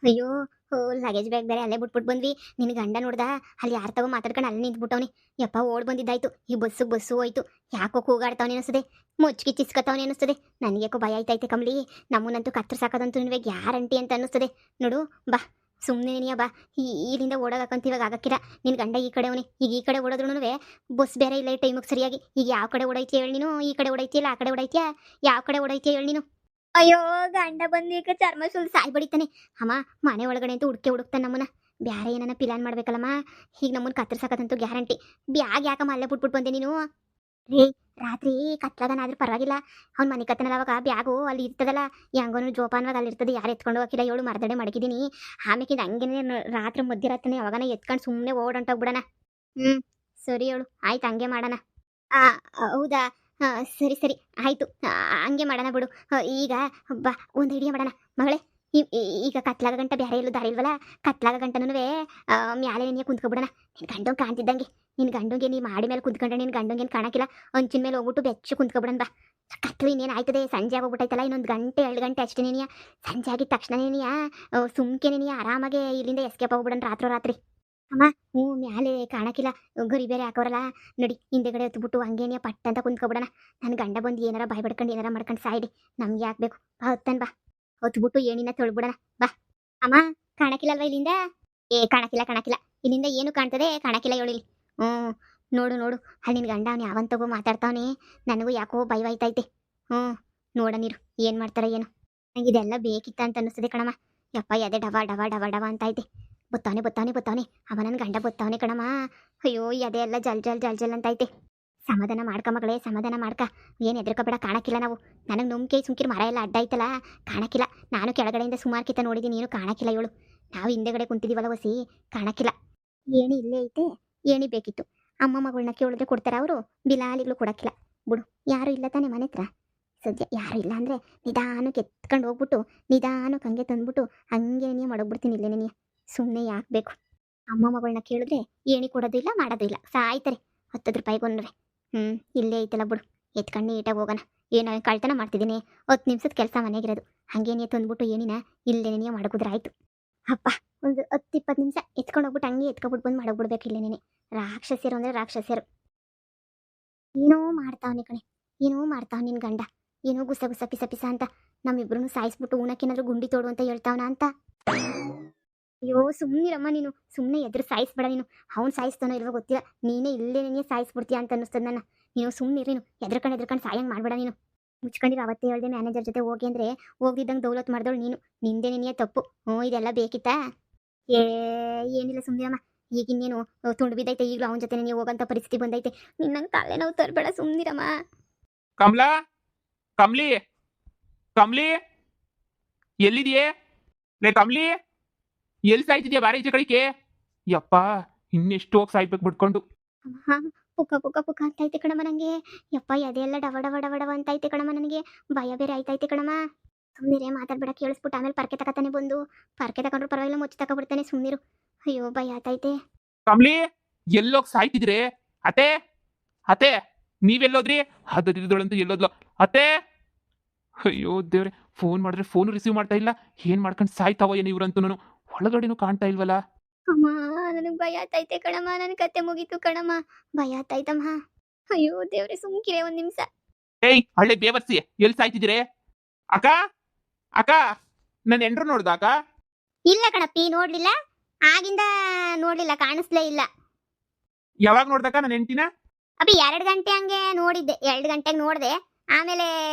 ಅಯ್ಯೋ! Luggage bag ಬೇರೆ ಅಲ್ಲೇ ಬಿಟ್ಬಿಟ್ಟು ಬಂದ್ವಿ. ನಿನ್ ಗಂಡ ನೋಡ್ದ ಅಲ್ಲಿ ಯಾರ್ ತಗೋ ಮಾತಾಡ್ಕೊಂಡು ಅಲ್ಲೇ ನಿಂತ್ಬಿಟ್ಟವ್ನೆ. ಯಪ್ಪ ಓಡ್ ಬಂದಿದ್ದಾಯ್ತು. ಈ ಬಸ್ಸು ಹೋಯ್ತು. ಯಾಕೋ ಕೂಗಾಡ್ತಾವನೆ ಅನಿಸ್ತದೆ. ಮುಚ್ಕಿ ಚಿಸ್ಕತಾವನೆ ಅನಿಸ್ತದೆ. ನನಗ್ಯಾಕೋ ಭಯ ಆಯ್ತೈತೆ ಕಮ್ಲಿ. ನಮ್ಮನ್ನಂತೂ ಕತ್ತರ್ಸಾಕದಂತೂ ಗ್ಯಾರಂಟಿ ಅಂತ ಅನ್ನಿಸ್ತದೆ. ನೋಡು ಬಾ ಸುಮ್ಮನೆ ನೀನಿಯ ಬಾ. ಇಲ್ಲಿಂದ ಓಡೋಗಕ್ಕಂತ ಇವಾಗ ಆಗಕ್ಕಿರ. ನಿನ್ ಗಂಡ ಈ ಕಡೆ ಅವನಿ. ಈಗ ಈ ಕಡೆ ಓಡೋದ್ರುನುವೆ ಬಸ್ ಬೇರೆ ಇಲ್ಲ ಈ ಟೈಮಿಗೆ ಸರಿಯಾಗಿ. ಈಗ ಯಾವ ಕಡೆ ಓಡೈತಿ ಹೇಳಿ ನೀನು? ಈ ಕಡೆ ಓಡೈತಿಯಲ್ಲ ಆ ಕಡೆ ಓಡೈತಿಯಾ? ಯಾವ ಕಡೆ ಓಡೈತಿಯ ಹೇಳಿ ನೀನು? ಅಯ್ಯೋ ಗಂಡ ಬಂದು ಈಗ ಚರ್ಮ ಸುಲ್ ಸಾಯ್ ಬಡಿತಾನೆ. ಅಮ್ಮ ಮನೆ ಒಳಗಡೆ ಅಂತೂ ಹುಡುಕ್ತಾನೆ ನಮ್ಮನ್ನ. ಬ್ಯಾರೆ ಏನನ್ನ ಪ್ಲಾನ್ ಮಾಡ್ಬೇಕಲ್ಲಮ್ಮ. ಈಗ ನಮ್ಮನ್ನ ಕತ್ತರ್ಸಕತ್ತಂತೂ ಗ್ಯಾರಂಟಿ. ಬ್ಯಾಗ್ ಯಾಕಮ್ಮ ಅಲ್ಲೇ ಬಿಟ್ಬಿಟ್ಟು ಬಂದೆ ನೀನು? ರೇ ರಾತ್ರಿ ಕತ್ಲಾಗನಾದ್ರೂ ಪರವಾಗಿಲ್ಲ. ಅವ್ನ ಮನೆ ಕತ್ತನಲ್ಲ ಅವಾಗ ಬ್ಯಾಗು ಅಲ್ಲಿ ಇರ್ತದಲ್ಲ. ಹೆಂಗೋನು ಜೋಪಾನವಾಗಿ ಅಲ್ಲಿ ಇರ್ತದೆ. ಯಾರು ಎತ್ಕೊಂಡು ಹೋಗಿಲ್ಲ ಏಳು ಮರದಡೆ ಮಡಗಿದ್ದೀನಿ. ಆಮೇಕಿಂದ ಹಂಗೇನೆ ರಾತ್ರಿ ಮಧ್ಯರಾತ್ರಿ ಯಾವಾಗನ ಎತ್ಕೊಂಡು ಸುಮ್ಮನೆ ಓಡಂಟೋಗ್ಬಿಡಣ. ಹ್ಞೂ ಸರಿ ಹೇಳು ಆಯ್ತು ಹಂಗೆ ಮಾಡೋಣ. ಆ ಹೌದಾ? ಸರಿ ಸರಿ ಆಯಿತು. ಹಂಗೆ ಮಾಡೋಣ ಬಿಡು. ಈಗ ಬಾ ಒಂದು ಐಡಿಯಾ ಮಾಡೋಣ ಮಗಳೇ. ಈಗ ಕತ್ಲಾಗ ಗಂಟ ಬೇರೆ ಎಲ್ಲೂ ದಾರಿ ಇಲ್ವಲ್ಲ. ಕತ್ಲಾಗ ಗಂಟನೂ ಮ್ಯಾಲೆ ನೀನು ಕುಂತ್ಕೊಬಿಡೋಣ. ನಿನ್ನ ಗಂಡಂಗೆ ಕಾಣ್ತಿದ್ದಂಗೆ. ನಿನ್ನ ಗಂಡಂಗೆ ನೀ ಮಾಡಿ ಮೇಲೆ ಕುಂತ್ಕೊಂಡ್ರೆ ನಿನ್ನ ಗಂಡಂಗೇನು ಕಾಣಕ್ಕಿಲ್ಲ. ಅಂಚಿನ ಮೇಲೆ ಹೋಗ್ಬಿಟ್ಟು ಬೆಚ್ಚು ಕುಂತ್ಕೊಬಿಡೋಣ ಬಾ. ಕತ್ಲು ಇನ್ನೇನು ಆಯ್ತದೆ. ಸಂಜೆ ಆಗೋಗ್ಬಿಟ್ಟೈತಲ್ಲ. ಇನ್ನೊಂದು ಗಂಟೆ 2 ಗಂಟೆ ಅಷ್ಟೇ ನೀನಿಯ. ಸಂಜೆ ಆಗಿದ ತಕ್ಷಣ ನೀನಿಯ ಸುಮ್ಕೆ ನೀನಿಯ ಆರಾಮಾಗೆ ಇಲ್ಲಿಂದ ಎಸ್ಕೇಪ್ ಹೋಗ್ಬಿಡೋಣ ರಾತ್ರಿ. ಅಮ್ಮ ಹ್ಞೂ ಮ್ಯಾಲೆ ಕಾಣಕ್ಕಿಲ್ಲ. ಗರಿ ಬೇರೆ ಹಾಕೋರಲ್ಲ. ನೋಡಿ ಹಿಂದೆಗಡೆ ಹೊತ್ಬಿಟ್ಟು ಹಂಗೇನೆ ಪಟ್ಟ ಅಂತ ಕುಂತ್ಕೊಬಿಡೋಣ. ನನ್ನ ಗಂಡ ಬಂದು ಏನಾರ ಬಾಯ್ ಬಡ್ಕೊಂಡು ಏನಾರ ಮಾಡ್ಕೊಂಡು ಸಾಯ್ಡಿ. ನಮ್ಗೆ ಯಾಕಬೇಕು? ಹೊತ್ತನ್ ಬಾ. ಹೊತ್ಬಿಟ್ಟು ಏಣಿನ ತೊಳ್ಬಿಡೋಣ ಬಾ. ಅಮ್ಮ ಕಾಣಕ್ಕಿಲ್ಲಲ್ವ ಇಲ್ಲಿಂದ? ಕಾಣಕ್ಕಿಲ್ಲ. ಇಲ್ಲಿಂದ ಏನು ಕಾಣ್ತದೆ? ಕಾಣಕ್ಕಿಲ್ಲ ಹೇಳಿಲಿ. ಹ್ಞೂ ನೋಡು ನೋಡು ಅಲ್ಲಿ ನಿನ್ನ ಗಂಡ ಅವ್ನು ಯಾವಂತಗೋ ಮಾತಾಡ್ತಾವನೆ. ನನಗೂ ಯಾಕೋ ಭಯವಾಯ್ತೈತೆ. ಹ್ಞೂ ನೋಡ ನೀರು ಏನು ಮಾಡ್ತಾರೆ ಏನು. ನಂಗೆ ಇದೆಲ್ಲ ಬೇಕಿತ್ತ ಅಂತ ಅನ್ನಿಸ್ತದೆ ಕಣಮ್ಮ. ಯಪ್ಪ ಎದೆ ಡವ ಡವ ಡವ ಡವ ಅಂತೈತೆ. ಬತ್ತಾನೆ ಅವ ನನ್ನ ಗಂಡ ಬತ್ತಾವನೆ ಕಣಮ್ಮ. ಅಯ್ಯೋ ಎದೆ ಎಲ್ಲ ಜಲ್ ಅಂತೈತೆ. ಸಮಾಧಾನ ಮಾಡ್ಕ ಮಗಳೇ, ಸಮಾಧಾನ ಮಾಡ್ಕ. ಏನು ಹೆದರ್ಕೋಬೇಡ. ಕಾಣಕ್ಕಿಲ್ಲ ನಾವು. ನನಗೆ ನುಮ್ಕೆ ಸುಮ್ಕಿರ್ ಮರ ಎಲ್ಲ ಅಡ್ಡ ಐತಲ್ಲ. ಕಾಣಕ್ಕಿಲ್ಲ. ನಾನು ಕೆಳಗಡೆಯಿಂದ ಸುಮಾರು ಕಿತ್ತ ನೋಡಿದ್ದೀನಿ. ಏನು ಕಾಣಕ್ಕಿಲ್ಲ ಇವಳು. ನಾವು ಹಿಂದೆಗಡೆ ಕುಂತಿದ್ದೀವಲ್ಲ ಹೊಸಿ. ಕಾಣಕ್ಕಿಲ್ಲ. ಏಣಿ ಇಲ್ಲೇ ಐತೆ. ಏಣಿ ಬೇಕಿತ್ತು. ಅಮ್ಮ ಮಗಳನ್ನ ಕೇಳಿದ್ರೆ ಕೊಡ್ತಾರ ಅವರು. ಬಿಲಾಲಿಗಳು ಕೊಡಕ್ಕಿಲ್ಲ ಬಿಡು. ಯಾರು ಇಲ್ಲ ತಾನೆ ಮನೆ ಹತ್ರ ಸದ್ಯ. ಯಾರು ಇಲ್ಲ ಅಂದರೆ ನಿಧಾನಕ್ಕೆ ಎತ್ಕೊಂಡು ಹೋಗ್ಬಿಟ್ಟು ನಿಧಾನಕ್ಕೆ ಹಂಗೆ ತಂದ್ಬಿಟ್ಟು ಹಂಗೆ ನೀನು ಮಡಗ್ಬಿಡ್ತೀನಿ ಇಲ್ಲೇ ನೀನು. ಸುಮ್ಮನೆ ಯಾಕೆ ಬೇಕು? ಅಮ್ಮ ಮಗಳನ್ನ ಕೇಳಿದ್ರೆ ಏಣಿ ಕೊಡೋದು ಇಲ್ಲ ಮಾಡೋದು ಇಲ್ಲ. ಸಾಯ್ತಾರೆ 10 ರೂಪಾಯಿಗೊಂಡ್ರೆ. ಇಲ್ಲೇ ಐತಲ್ಲ ಬಿಡು. ಎತ್ಕೊಂಡು ನೀಟಾಗಿ ಹೋಗೋಣ. ಏನೋ ಕಳ್ತನ ಮಾಡ್ತಿದ್ದೀನಿ. 10 ನಿಮಿಷದ ಕೆಲಸ ಮನೆಗಿರೋದು. ಹಂಗೇನೇ ತಂದ್ಬಿಟ್ಟು ಏನಿನ ಇಲ್ಲೇನೇ ಮಡಗಿದ್ರೆ ಆಯ್ತು. ಅಪ್ಪ ಒಂದು 10-20 ನಿಮಿಷ ಎತ್ಕೊಂಡು ಹೋಗ್ಬಿಟ್ಟು ಹಂಗೆ ಎತ್ಕೊಬಿಟ್ಟು ಬಂದು ಮಡಗ್ಬಿಡ್ಬೇಕು ಇಲ್ಲೇನೇ. ರಾಕ್ಷಸ್ಯರು ಅಂದರೆ ರಾಕ್ಷಸ್ಯರು. ಏನೋ ಮಾಡ್ತಾವನೆ ಕಣೆ. ಏನೋ ಮಾಡ್ತಾವ ನಿನ್ನ ಗಂಡ. ಏನೋ ಗುಸ ಗುಸ ಪಿಸ ಪಿಸ ಅಂತ ನಮ್ಮಿಬ್ರು ಸಾಯಿಸ್ಬಿಟ್ಟು ಉಣಕ್ಕೇನಾದ್ರೂ ಗುಂಡಿ ತೋಡು ಅಂತ ಹೇಳ್ತಾವನ ಅಂತ. ಅಯ್ಯೋ ಸುಮ್ಮನಿರಮ್ಮ ನೀನು. ಸುಮ್ಮನೆ ಎದುರು ಸಾಯಿಸ್ಬೇಡ ನೀನು. ಅವ್ನು ಸಾಯಿಸ್ತಾನೋ ಇಲ್ವೋ ಗೊತ್ತಿಲ್ಲ. ನೀನೇ ಇಲ್ಲೇ ನೀನೇ ಸಾಯಿಸ್ಬಿಡ್ತೀಯ ಅಂತ ಅನ್ನಿಸ್ತದೆ ನನ್ನ. ನೀನು ಸುಮ್ಮನಿರಿ. ಎದ್ರಕೊಂಡು ಸಾಯಂಗೆ ಮಾಡಬೇಡ ನೀನು. ಮುಚ್ಕೊಂಡಿರೋ ಅವತ್ತೇ ಹೇಳ್ದೆ ಮ್ಯಾನೇಜರ್ ಜೊತೆ ಹೋಗಿ ಅಂದರೆ ಹೋಗ್ದಿದ್ದಂಗೆ ದೌಲತ್ ಮಾಡಿದವಳು ನೀನು. ನಿಂದೆ ನಿನ್ನೆ ತಪ್ಪು. ಇದೆಲ್ಲ ಬೇಕಿತ್ತಾ? ಏ ಏನಿಲ್ಲ ಸುಮ್ಮನಿರಮ್ಮ. ಈಗ ಇನ್ನೇನು ತುಂಡು ಬಿದ್ದೈತೆ. ಈಗಲೂ ಅವನ ಜೊತೆ ನೀವು ಹೋಗೋಂಥ ಪರಿಸ್ಥಿತಿ ಬಂದೈತೆ. ನಿನ್ನಂಗೆ ತಲೆನೋವು ತರಬೇಡ ಸುಮ್ಮನಿರಮ್ಮ. ಕಮಲಾ, ಕಮ್ಲಿ, ಕಮ್ಲಿ, ಎಲ್ಲಿದೆಯೇ? ಲೇ ಕಮ್ಲಿ, ಎಲ್ಲಿ ಸಾಯ್ತಿದ್ಯಾ? ಬಾರಿ ಈಚೆ ಕಡೆಗೆ. ಯಪ್ಪ, ಇನ್ನೆಷ್ಟು ಹೋಗಿ ಸಾಯ್ಬೇಕು ಬಿಟ್ಕೊಂಡು. ಹಾಂ ಪುಕ್ಕ ಅಂತೈತೆ ಕಣಮ್ಮ ನನಗೆ. ಯಪ್ಪ ಅದೆಲ್ಲ ಡವ ಅಂತೈತೆ ಕಣಮ್ಮ ನನಗೆ. ಭಯ ಬೇರೆ ಆಯ್ತೈತೆ ಕಣಮ್ಮ. ಸುಮ್ಮನಿರೇ ಮಾತಾಡ್ಬೇಡ. ಕೇಳಿಸ್ಬಿಟ್ಟು ಆಮೇಲೆ ಪರ್ಕೆ ತಗೋತಾನೆ ಬಂದು. ಪರ್ಕೆ ತಗೊಂಡ್ರು ಪರವಾಗಿಲ್ಲ, ಮುಚ್ಚಿ ತಗೊಬಿಡ್ತಾನೆ. ಸುಮ್ಮನಿರು. ಅಯ್ಯೋ ಭಯ ಆಯ್ತೈತೆ. ಕಮ್ಲಿ, ಎಲ್ಲೋಗಿ ಸಾಯ್ತಿದ್ರೆ? ಅತ್ತೆ, ಅತ್ತೆ, ನೀವೆಲ್ಲೋದ್ರಿ? ಅದರದೊಳಂತೂ ಎಲ್ಲೋದ್ಲು ಅತ್ತೆ. ಅಯ್ಯೋ ದೇವ್ರೆ, ಫೋನ್ ಮಾಡಿದ್ರೆ ಫೋನು ರಿಸೀವ್ ಮಾಡ್ತಾ ಇಲ್ಲ. ಏನು ಮಾಡ್ಕೊಂಡು ಸಾಯ್ತಾವ ಏನು ಇವ್ರಂತೂ. ಒಳಗಡೆನೂ ಕಾಣ್ತಾ ಇಲ್ವಲ್ಲ. ಅಮ್ಮ ನನಗೆ ಭಯ ಆಯ್ತೈತೆ ಕಣಮ್ಮ. ನನ್ನ ಕತೆ ಮುಗೀತು ಕಣಮ್ಮ. ಭಯ ಆಯ್ತಾಯ್ತಮ್ಮ. ಅಯ್ಯೋ ದೇವ್ರೆ ಸುಮ್ಕಿರೆ ಒಂದು ನಿಮಿಷ. ಏಯ್ ಹಳ್ಳೆ ಬೇವರ್ಸಿ, ಎಲ್ಲಿ ಸಾಯ್ತಿದ್ರೆ? ಅಕ್ಕ, ಅಕ್ಕ, ನನ್ನ ಎಂಡ್ರು ನೋಡ್ದ ಅಕ್ಕ? ಇಲ್ಲ ಕಣಪ್ಪಿ ನೋಡ್ಲಿಲ್ಲ. ಆಗಿಂದ ನೋಡ್ಲಿಲ್ಲ, ಕಾಣಿಸ್ಲೇ ಇಲ್ಲ. ಯಾವಾಗ ನೋಡ್ದಕ್ಕ ನನ್ನ ಹೆಂಡ್ತಿನ? ಅಪ್ಪಿ 2 ಗಂಟೆ ಹಂಗೆ ನೋಡಿದ್ದೆ. 2 ಗಂಟೆಗೆ ನೋಡಿದೆ. ಆಮೇಲೆ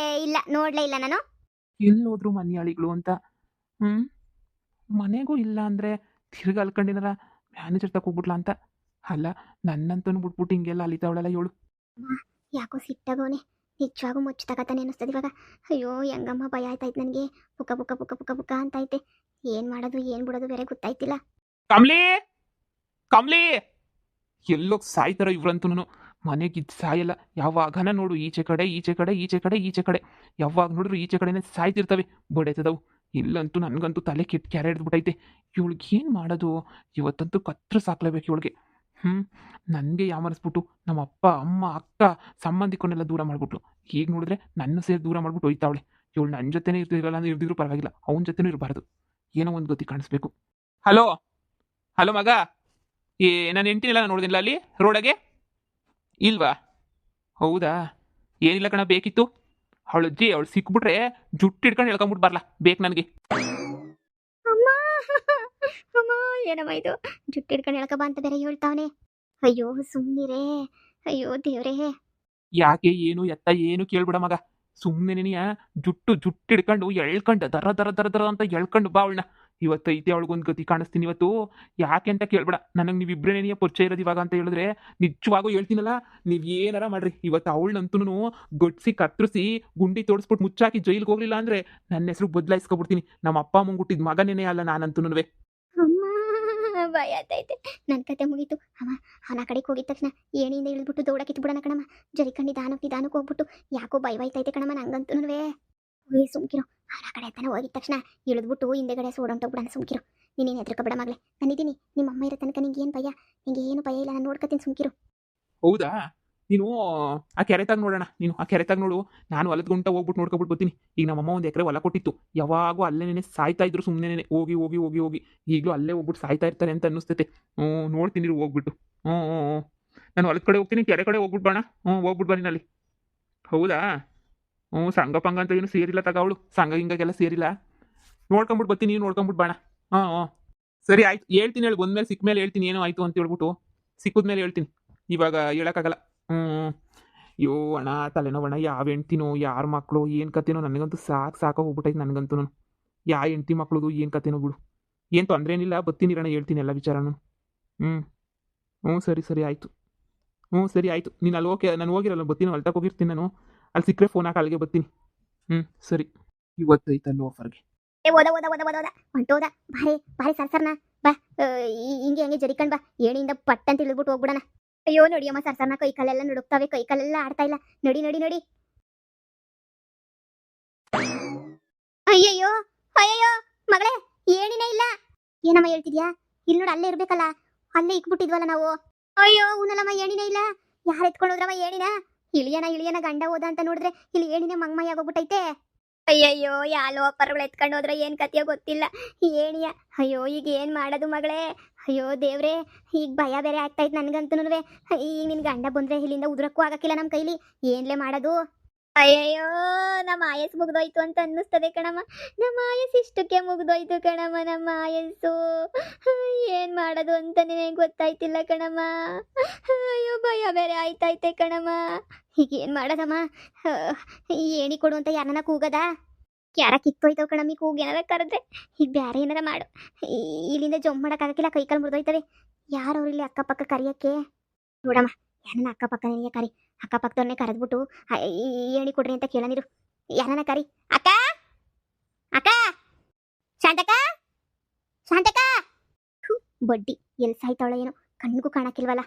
ಇಲ್ಲ, ನೋಡ್ಲೇ ಇಲ್ಲ ನಾನು. ಎಲ್ಲೋದ್ರು ಮನ್ಯಾಳಿಗಳು ಅಂತ. ಮನೆಗೂ ಇಲ್ಲ ಅಂದ್ರೆ ತಿರ್ಗಿ ಅಲ್ಕೊಂಡಿನಾರ ಮ್ಯಾನೇಜರ್ ತಗೋಗ್ಬಿಟ್ಲ ಅಂತ. ಅಲ್ಲ, ನನ್ನಂತೂ ಬಿಟ್ಬಿಟ್ಟು ಹಿಂಗೆಲ್ಲ ಅಲಿತಾವಳಲ್ಲ ಇವಳು. ಯಾಕೋ ಸಿಟ್ಟಾಗೋನೆ. ನಿಜವಾಗೂ ಮುಚ್ಚ ತಗತಾನೆ ಅನ್ನಿಸ್ತದೆ ಇವಾಗ. ಅಯ್ಯೋ ಹೆಂಗಮ್ಮ ಭಯ ಆಯ್ತಾಯ್ತು ನನಗೆ. ಪುಕ್ಕ ಅಂತೈತೆ. ಏನು ಮಾಡೋದು ಏನು ಬಿಡೋದು ಬೇರೆ ಗೊತ್ತಾಯ್ತಿಲ್ಲ. ಕಮ್ಲಿ, ಕಮ್ಲಿ, ಎಲ್ಲೋಗಿ ಸಾಯ್ತಾರ ಇವ್ರಂತೂ. ಮನೆಗಿದ್ದು ಸಾಯಲ್ಲ. ಯಾವಾಗನ ನೋಡು ಈಚೆ ಕಡೆ ಈಚೆ ಕಡೆ ಈಚೆ ಕಡೆ ಈಚೆ ಕಡೆ. ಯಾವಾಗ ನೋಡಿದ್ರು ಈಚೆ ಕಡೆನೇ ಸಾಯ್ತಿರ್ತವೆ. ಬಡೇತದವು. ಇಲ್ಲಂತೂ ನನಗಂತೂ ತಲೆ ಕೆಟ್ಟ ಕ್ಯಾರೆ ಹಿಡ್ದ್ಬಿಟ್ಟೈತೆ. ಇವಳಿಗೆ ಏನು ಮಾಡೋದು? ಇವತ್ತಂತೂ ಕತ್ರ ಸಾಕ್ಲೇಬೇಕು ಇವಳಿಗೆ. ನನಗೆ ಯಾಮರಿಸ್ಬಿಟ್ಟು ನಮ್ಮ ಅಪ್ಪ ಅಮ್ಮ ಅಕ್ಕ ಸಂಬಂಧಿಕರನ್ನೆಲ್ಲ ದೂರ ಮಾಡಿಬಿಟ್ಲು. ಈಗ ನೋಡಿದ್ರೆ ನನ್ನ ಸೇರಿ ದೂರ ಮಾಡ್ಬಿಟ್ಟು ಹೋಯ್ತಾವಳೆ. ಇವಳು ನನ್ನ ಜೊತೆನೇ ಇರ್ತಿರಲ್ಲ ಅಂದ್ರೆ ಇರ್ದಿದ್ರು ಪರವಾಗಿಲ್ಲ, ಅವನ ಜೊತೆನೂ ಇರಬಾರ್ದು. ಏನೋ ಒಂದು ಗತಿ ಕಾಣಿಸ್ಬೇಕು. ಹಲೋ ಹಲೋ ಮಗ, ನಾನು ಹೆಂಡ್ತಿನೆಲ್ಲ ನೋಡಿದಿಲ್ಲ ಅಲ್ಲಿ ರೋಡಾಗೆ ಇಲ್ವಾ? ಹೌದಾ? ಏನಿಲ್ಲ ಕಣ, ಬೇಕಿತ್ತು. ಅವಳಜ್ಜಿ ಅವಳು ಸಿಕ್ಬಿಟ್ರೆ ಜುಟ್ಟು ಹಿಡ್ಕೊಂಡು ಎಳ್ಕೊಂಬಿಟ್ಟು ಬರ್ಲಾ ಬೇಕು ನನಗೆ. ಅಮ್ಮ ಅಮ್ಮ, ಏನಮ್ಮ ಇದು? ಜುಟ್ಟು ಹಿಡ್ಕೊಂಡು ಎಳ್ಕ ಬಾ ಅಂತ ಬೇರೆ ಹೇಳ್ತಾವನೆ. ಅಯ್ಯೋ ಸುಮ್ನಿರೇ. ಅಯ್ಯೋ ದೇವ್ರೇ. ಯಾಕೆ ಏನು ಎತ್ತ ಏನು ಕೇಳ್ಬಿಡ ಮಗ, ಸುಮ್ಮನೆ ನೀನಿಯ ಜುಟ್ಟು ಹಿಡ್ಕೊಂಡು ಎಳ್ಕೊಂಡು ದರ ದರ ದರ ದರ ಅಂತ ಎಳ್ಕೊಂಡು ಬಾ ಅವಳನ್ನ. ಇವತ್ತೈತೆ ಅವಳಿಗೊಂದು ಗತಿ ಕಾಣಿಸ್ತೀನಿ ಇವತ್ತು. ಯಾಕೆ ಅಂತ ಕೇಳ್ಬೇಡ, ನನಗೆ ನೀವಿಬ್ರೇನೇನಿಯ ಪರಿಚಯ ಇರೋದು ಇವಾಗ ಅಂತ ಹೇಳಿದ್ರೆ ನಿಜವಾಗೂ ಹೇಳ್ತೀನಲ್ಲ, ನೀವು ಏನಾರ ಮಾಡ್ರಿ, ಇವತ್ತು ಅವಳನ್ನಂತೂ ಗೊಡ್ಸಿ ಕತ್ತರಿಸಿ ಗುಂಡಿ ತೋಡಿಸ್ಬಿಟ್ಟು ಮುಚ್ಚಾಕಿ ಜೈಲಿಗೆ ಹೋಗ್ಲಿಲ್ಲ ಅಂದ್ರೆ ನನ್ನ ಹೆಸರು ಬದಲಾಯಿಸ್ಕೊಬಿಡ್ತೀನಿ. ನಮ್ಮ ಅಪ್ಪ ಅಮ್ಮಂಗೆ ಹುಟ್ಟಿದ ಮಗನೇನೇ ಅಲ್ಲ ನಾನಂತೂ. ಅಮ್ಮ ಭಯ ಆಗ್ತೈತೆ. ನನ್ನ ಕತೆ ಮುಗೀತು. ಅಮ್ಮ ಅವನ ಕಡೆಗೆ ಹೋಗಿದ ತಕ್ಷಣ ಏಣಿಯಿಂದ ಇಳಿದ್ಬಿಟ್ಟು ದೌಡಕ್ಕಿತ್ತು ಬಿಡೋಣ ಕಣಮ್ಮ. ಜರಿಕಂಡು ನಿಧಾನಕ್ಕೆ ಹೋಗ್ಬಿಟ್ಟು ಯಾಕೋ ಭಯವಾಯ್ತೈತೆ ಕಣಮ್ಮ ನಂಗಂತೂ. ಹೋಗಿ ಸುಮ್ಕಿರು. ಅವನ ಕಡೆ ತಾನೆ ಹೋಗಿದ ತಕ್ಷಣ ಇಳಿದ್ಬಿಟ್ಟು ಹಿಂದೆಗಡೆ ಸೋಡೊಂಟೋಗ್ಬಿಡೋಣ. ಸುಮ್ಕಿರು, ನೀನೇನು ಹೆದರ್ಕೊಬೇಡ ಮಗಳೇ, ಬಂದಿದ್ದೀನಿ. ನಿಮ್ಮ ಅಮ್ಮ ಇರೋ ತನಕ ನಿಂಗೆ ಏನು ಭಯ? ನಿಂಗೆ ಏನು ಭಯ ಇಲ್ಲ, ನಾನು ನೋಡ್ಕೊತೀನಿ, ಸುಮ್ಕಿರು. ಹೌದಾ? ನೀನು ಆ ಕೆರೆತಾಗ ನೋಡೋಣ, ನೀನು ಆ ಕೆರೆತಾಗ ನೋಡು. ನಾನು ಹೊಲದ ಗುಂಟ ಹೋಗ್ಬಿಟ್ಟು ನೋಡ್ಕೊಬಿಟ್ಟು ಬರ್ತೀನಿ. ಈಗ ನಮ್ಮಮ್ಮ ಒಂದು ಎಕರೆ ಹೊಲ ಕೊಟ್ಟಿತ್ತು, ಯಾವಾಗೂ ಅಲ್ಲೇನೆ ಸಾಯ್ತಾ ಇದ್ರು ಸುಮ್ಮನೆ ಹೋಗಿ ಹೋಗಿ ಹೋಗಿ ಹೋಗಿ. ಈಗಲೂ ಅಲ್ಲೇ ಹೋಗ್ಬಿಟ್ಟು ಸಾಯ್ತಾ ಇರ್ತಾರೆ ಅಂತ ಅನ್ನಿಸ್ತೈತೆ. ನೋಡ್ತೀನಿ ಹೋಗ್ಬಿಟ್ಟು. ಹ್ಞೂ ಹ್ಞೂ ಹ್ಞೂ ನಾನು ಹೊಲದ ಕಡೆ ಹೋಗ್ತೀನಿ, ಕೆರೆ ಕಡೆ ಹೋಗ್ಬಿಟ್ಟು ಬಾಣ. ಹೋಗ್ಬಿಟ್ಟು ಬನ್ನಿ ಅಲ್ಲಿ. ಹೌದಾ? ಸಂಘ ಪಂಗ ಅಂತ ಏನು ಸೇರಿಲ್ಲ ತಗ ಅವಳು, ಸಂಘ ಹಿಂಗಾಗೆಲ್ಲ ಸೇರಿಲ್ಲ. ನೋಡ್ಕೊಂಬಿಟ್ಟು ಬರ್ತೀನಿ, ನೀವು ನೋಡ್ಕೊಂಬಿಟ್ಟು ಬಾಣ. ಸರಿ ಆಯ್ತು, ಹೇಳ್ತೀನಿ ಹೇಳಿ. ಬಂದ್ಮೇಲೆ ಸಿಕ್ಕ ಮೇಲೆ ಹೇಳ್ತೀನಿ ಏನೋ ಆಯಿತು ಅಂತ ಹೇಳ್ಬಿಟ್ಟು. ಸಿಕ್ಕಿದ್ಮೇಲೆ ಹೇಳ್ತೀನಿ, ಇವಾಗ ಹೇಳೋಕ್ಕಾಗಲ್ಲ. ಅಯ್ಯೋ ಅಣ್ಣ, ತಲೆನೋವಣ್ಣ. ಯಾವ ಹೆಂಡ್ತಿನೋ ಯಾರ ಮಕ್ಕಳು ಏನು ಕತೆನೋ, ನನಗಂತೂ ಸಾಕು ಹೋಗ್ಬಿಟ್ಟೈತೆ ನನಗಂತೂ. ಯಾವ ಹೆಂಡ್ತಿ ಮಕ್ಳದು ಏನು ಕತೆನೋ ಬಿಡು. ಏನು ತೊಂದರೆ ಏನಿಲ್ಲ, ಬರ್ತೀನಿ ಅಣ್ಣ, ಹೇಳ್ತೀನಿ ಎಲ್ಲ ವಿಚಾರನೂ. ಸರಿ ಆಯಿತು. ಸರಿ ಆಯಿತು, ನೀನು ಅಲ್ಲಿ ಓಕೆ, ನಾನು ಹೋಗಿರಲ್ಲ, ಬರ್ತೀನಿ, ಅಲ್ಲಿ ಹೋಗಿರ್ತೀನಿ ನಾನು. ಅಲ್ಲಿ ಸಿಕ್ಕರೆ ಫೋನ್ ಹಾಕಿ ಅಲ್ಲಿಗೆ ಬರ್ತೀನಿ. ಸರಿ. ಇವತ್ತೈತಲ್ಲ ಆಫರ್ಗೆ ಓದ ಹೊಂಟೋದ. ಬಾರಿ ಸರ್ಸರ್ನ ಬಾ. ಹಿಂಗೆ ಜರಿಕಂಡ್ ಬಾ. ಏಣಿಯಿಂದ ಪಟ್ ಅಂತ ಇಳಿದ್ಬಿಟ್ಟು ಹೋಗ್ಬಿಡಣ. ಅಯ್ಯೋ ನಡಿಯಮ್ಮ ಸರ್ಸರ್ನ, ಕೈ ಕಾಲೆಲ್ಲ ನಡುಕ್ತಾವೆ, ಕೈ ಕಾಲೆಲ್ಲ ಆಡ್ತಾ ಇಲ್ಲ. ನಡಿ. ಅಯ್ಯಯ್ಯೋ ಮಗಳೇ, ಏಣಿನೇ ಇಲ್ಲ. ಏನಮ್ಮ ಹೇಳ್ತಿದ್ಯಾ? ಇಲ್ಲಿ ನೋಡು, ಅಲ್ಲೇ ಇರ್ಬೇಕಲ್ಲ, ಅಲ್ಲೇ ಇಕ್ಬಿಟ್ಟಿದ್ವಲ್ಲ ನಾವು. ಅಯ್ಯೋ ಉನ್ನಲ್ಲಮ್ಮ, ಏಣಿನೇ ಇಲ್ಲ. ಯಾರು ಎತ್ಕೊಂಡೋದ್ರಮ್ಮ ಏಣಿನ? ಇಳಿಯನ ಗಂಡ ಹೋದ ಅಂತ ನೋಡಿದ್ರೆ ಇಲ್ಲಿ ಏಣಿನೇ ಮಂಗಮಯ್ಯ ಆಗೋಗ್ಬಿಟ್ಟೈತೆ. ಅಯ್ಯಯ್ಯೋ, ಯಾಲೋ ಅಪ್ಪರ್ಗಳು ಎತ್ಕೊಂಡು ಹೋದ್ರೆ ಏನ್ ಕತಿಯೋ ಗೊತ್ತಿಲ್ಲ ಏಣಿಯ. ಅಯ್ಯೋ ಈಗ ಏನ್ ಮಾಡೋದು ಮಗಳೇ? ಅಯ್ಯೋ ದೇವ್ರೆ, ಈಗ ಭಯ ಬೇರೆ ಆಗ್ತೈತೆ ನನ್ಗಂತೂ. ಈಗ ನಿನ್ ಗಂಡ ಬಂದ್ರೆ ಇಲ್ಲಿಂದ ಉದ್ರಕ್ಕೂ ಆಗಕ್ಕಿಲ್ಲ ನಮ್ಮ ಕೈಲಿ. ಏನ್ಲೇ ಮಾಡೋದು? ಅಯ್ಯಯ್ಯೋ, ನಮ್ಮ ಆಯಸ್ ಮುಗ್ದೋಯ್ತು ಅಂತ ಅನ್ನಿಸ್ತದೆ ಕಣಮ್ಮ. ನಮ್ಮ ಆಯಸ್ ಇಷ್ಟಕ್ಕೆ ಮುಗ್ದೋಯ್ತು ಕಣಮ್ಮ, ನಮ್ಮ ಆಯಸ್ಸು. ಏನ್ ಮಾಡೋದು ಅಂತಾನೆ ಗೊತ್ತಾಯ್ತಿಲ್ಲ ಕಣಮ್ಮ. ಅಯ್ಯೋ ಭಯ ಬೇರೆ ಆಯ್ತೈತೆ ಕಣಮ್ಮ. ಈಗ ಏನ್ ಮಾಡೋದಮ್ಮ? ಏಣಿ ಕೊಡು ಅಂತ ಯಾರನ್ನ ಕೂಗದ? ಯಾರ ಕಿತ್ತೋಯ್ತವ ಕಣಮ್ಮಿ, ಕೂಗಿ ಏನಾರ ಕರೆದ್ರೆ. ಈಗ ಬೇರೆ ಏನಾರ ಮಾಡು. ಇಲ್ಲಿಂದ ಜಂಪ್ ಮಾಡೋಕ್ಕಾಗಕ್ಕಿಲ್ಲ, ಕೈಕಾಲು ಮುರಿದೋಯ್ತವೆ. ಯಾರವ್ರು ಇಲ್ಲಿ ಅಕ್ಕಪಕ್ಕ ಕರಿಯಕ್ಕೆ? ನೋಡಮ್ಮ, ಯಾರನ್ನ ಅಕ್ಕಪಕ್ಕ ನನಗೆ ಕರಿ. ಅಕ್ಕಪಕ್ಕದವ್ರನ್ನೇ ಕರೆದ್ಬಿಟ್ಟು ಏಣಿ ಕೊಡ್ರಿ ಅಂತ ಕೇಳನಿರು. ಯಾರನ್ನ ಕರಿ. ಅಕ್ಕ ಶಾಂತಕ ಬಡ್ಡಿ ಎಲ್ಲಿ ಸಾಯ್ತಾವಳ ಏನೋ, ಕಣ್ಣಿಗೂ ಕಾಣಕ್ಕಿಲ್ವಲ್ಲ.